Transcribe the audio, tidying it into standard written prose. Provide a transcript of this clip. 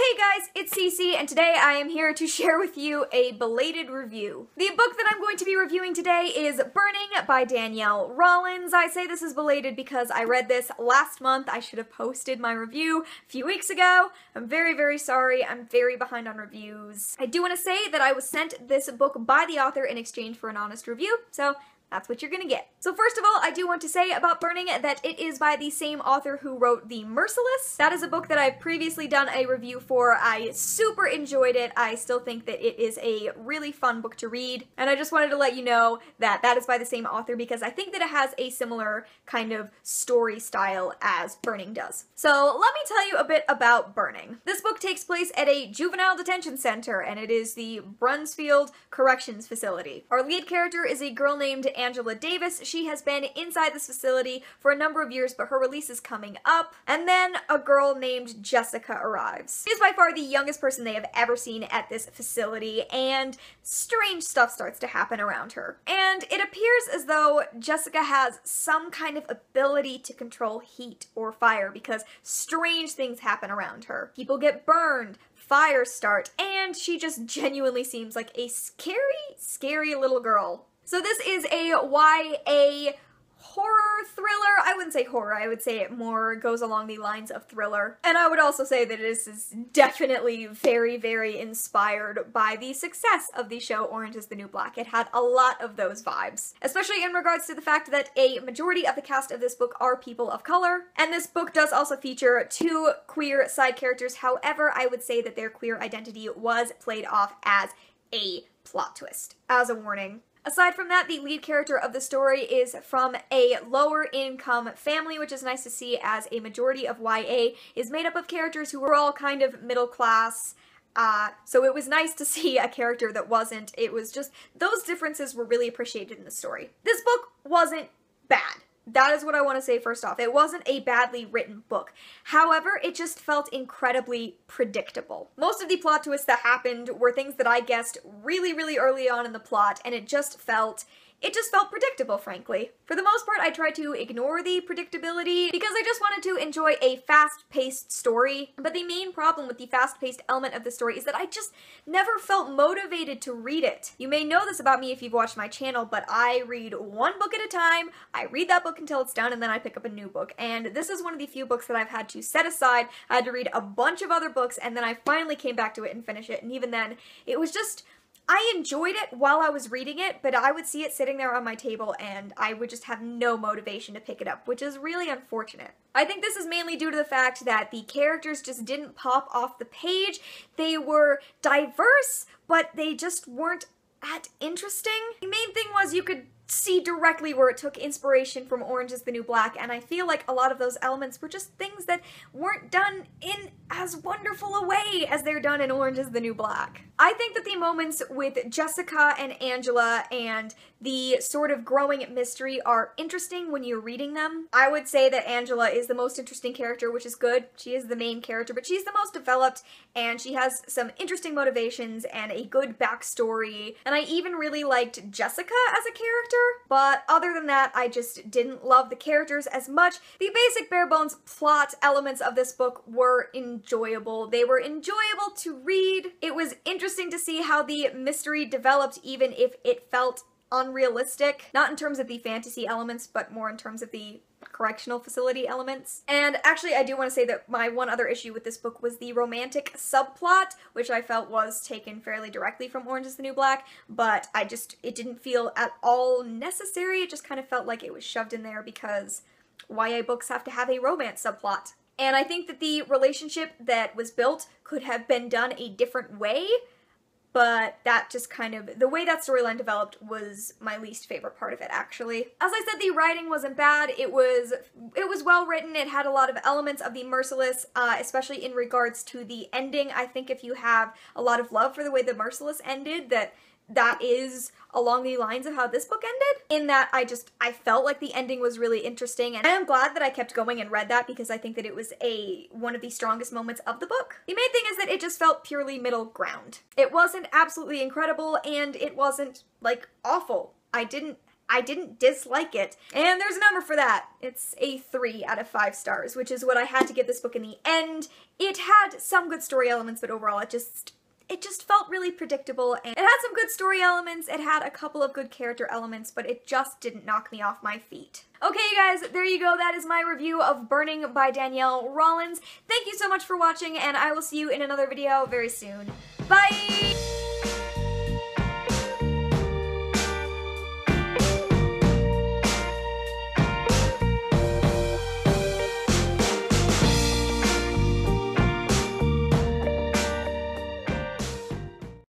Hey guys, it's Cece, and today I am here to share with you a belated review. The book that I'm going to be reviewing today is Burning by Danielle Rollins. I say this is belated because I read this last month. I should have posted my review a few weeks ago. I'm very, very sorry. I'm very behind on reviews. I do want to say that I was sent this book by the author in exchange for an honest review, so that's what you're gonna get. So first of all, I do want to say about Burning that it is by the same author who wrote The Merciless. That is a book that I've previously done a review for. I super enjoyed it. I still think that it is a really fun book to read. And I just wanted to let you know that that is by the same author because I think that it has a similar kind of story style as Burning does. So let me tell you a bit about Burning. This book takes place at a juvenile detention center, and it is the Brunsfield Corrections Facility. Our lead character is a girl named Angela Davis. She has been inside this facility for a number of years, but her release is coming up. And then a girl named Jessica arrives. She is by far the youngest person they have ever seen at this facility, and strange stuff starts to happen around her. And it appears as though Jessica has some kind of ability to control heat or fire because strange things happen around her. People get burned, fires start, and she just genuinely seems like a scary little girl. So this is a YA horror thriller. I wouldn't say horror, I would say it more goes along the lines of thriller. And I would also say that this is definitely very, very inspired by the success of the show Orange is the New Black. It had a lot of those vibes, especially in regards to the fact that a majority of the cast of this book are people of color. And this book does also feature two queer side characters. However, I would say that their queer identity was played off as a plot twist, as a warning. Aside from that, the lead character of the story is from a lower income family, which is nice to see as a majority of YA is made up of characters who were all kind of middle class. So it was nice to see a character that wasn't. It was just, those differences were really appreciated in the story. This book wasn't bad. That is what I want to say first off. It wasn't a badly written book. However, it just felt incredibly predictable. Most of the plot twists that happened were things that I guessed really, really early on in the plot, and it just felt predictable, frankly. For the most part, I tried to ignore the predictability because I just wanted to enjoy a fast-paced story. But the main problem with the fast-paced element of the story is that I just never felt motivated to read it. You may know this about me if you've watched my channel, but I read one book at a time. I read that book until it's done, and then I pick up a new book. And this is one of the few books that I've had to set aside. I had to read a bunch of other books, and then I finally came back to it and finished it. And even then, it was just, I enjoyed it while I was reading it, but I would see it sitting there on my table and I would just have no motivation to pick it up, which is really unfortunate. I think this is mainly due to the fact that the characters just didn't pop off the page. They were diverse, but they just weren't that interesting. The main thing was you could see directly where it took inspiration from Orange is the New Black, and I feel like a lot of those elements were just things that weren't done in as wonderful a way as they're done in Orange is the New Black. I think that the moments with Jessica and Angela and the sort of growing mystery are interesting when you're reading them. I would say that Angela is the most interesting character, which is good. She is the main character, but she's the most developed, and she has some interesting motivations and a good backstory. And I even really liked Jessica as a character, but other than that, I just didn't love the characters as much. The basic bare bones plot elements of this book were enjoyable. They were enjoyable to read. It was interesting to see how the mystery developed, even if it felt unrealistic. Not in terms of the fantasy elements, but more in terms of the correctional facility elements. And actually, I do want to say that my one other issue with this book was the romantic subplot, which I felt was taken fairly directly from Orange is the New Black, but it didn't feel at all necessary. It just kind of felt like it was shoved in there because YA books have to have a romance subplot. And I think that the relationship that was built could have been done a different way, but that just kind of, the way that storyline developed was my least favorite part of it, actually. As I said, the writing wasn't bad. It was well written. It had a lot of elements of The Merciless, especially in regards to the ending. I think if you have a lot of love for the way The Merciless ended, that is along the lines of how this book ended, in that I felt like the ending was really interesting, and I am glad that I kept going and read that because I think that it was one of the strongest moments of the book. The main thing is that it just felt purely middle ground. It wasn't absolutely incredible, and it wasn't, like, awful. I didn't I didn't dislike it. And there's a number for that. It's a 3 out of 5 stars, which is what I had to give this book in the end. It had some good story elements, but overall it just felt really predictable, and it had some good story elements, it had a couple of good character elements, but it just didn't knock me off my feet. Okay, you guys, there you go. That is my review of Burning by Danielle Rollins. Thank you so much for watching, and I will see you in another video very soon. Bye!